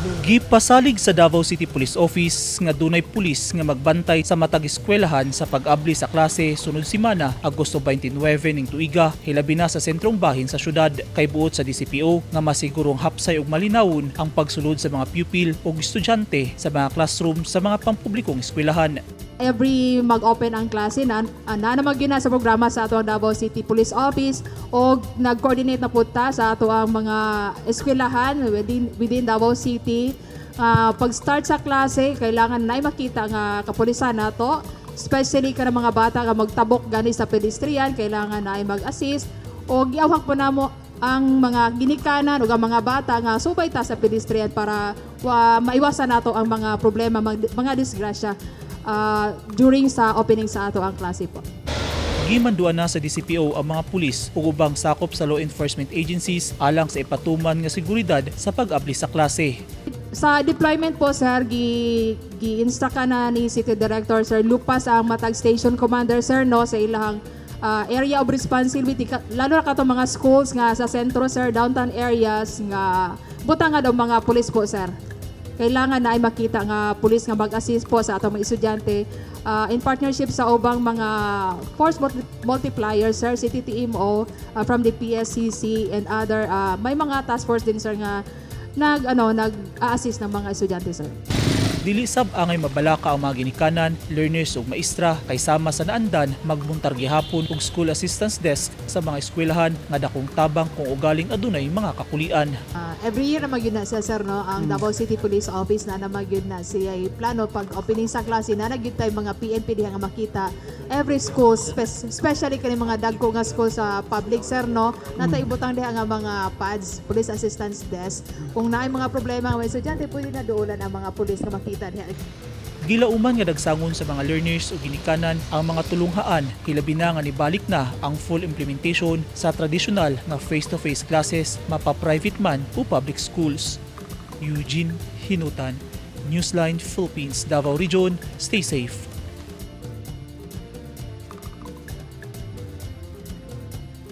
Gipasalig sa Davao City Police Office nga dunay pulis nga magbantay sa matag eskwelahan sa pag-abli sa klase sunod semana Agosto 29 ning tuiga hilabi na sa sentrong bahin sa syudad kay buot sa DCPO nga masigurong hapsay ug malinawon ang pagsulod sa mga pupil ug estudyante sa mga classroom sa mga pampublikong eskwelahan. Every mag-open ang klase na naman sa programa sa ato ang Davao City Police Office o nag-coordinate na po ta sa ato ang mga eskwelahan within Davao City. Pag-start sa klase, kailangan na makita nga kapulisan nato, especially ka ng mga bata nga magtabok gani sa pedestrian, kailangan na mag-assist o giawhak po namo ang mga ginikanan o ang mga bata nga subay ta sa pedestrian para maiwasan nato ang mga problema, mga disgrasya during sa opening sa ato ang klase po. Gimanduan na sa DCPO ang mga pulis ug ubang sakop sa law enforcement agencies alang sa ipatuman nga seguridad sa pag-abli sa klase. Sa deployment po, sir, gi-instruct ka na ni City Director, Sir Lupas, ang matag station commander, sir, no, sa ilang area of responsibility, lalo na kato mga schools nga sa sentro, sir, downtown areas nga butang nga daw mga pulis po, sir. Kailangan na ay makita nga pulis nga mag-assist po sa atong mga estudyante in partnership sa ubang mga force multipliers, sir, City TMO, from the PSCC and other may mga task force din, sir, nga nag-assist ng mga estudyante, sir. Dili sab angay mabalaka ang mga ginikanan, learners ug maestra kay sama sa naandan magbuntar gihapon og school assistance desk sa mga eskwelahan nga dakong tabang kung ugaling adunay mga kakulian. Every year na magyud na siya, sir, no, ang Davao City Police Office na magyud na siya plano pag opening sa klase na nagyud tay mga PNP diha nga makita every school, especially kani mga dagko nga school sa public, sir, no, natay ibutang diha nga mga pads, police assistance desk. Kung naay mga problema nga estudyante, pwede na duulan ang mga pulis nga makita diha. Gilauman nga dagsangon sa mga learners ug ginikanan ang mga tulunghaan hilabi na nga nibalik na ang full implementation sa tradisyonal nga face-to-face classes mapa-private man o public schools. Eugene Hinutan, Newsline Philippines, Davao Region. Stay safe.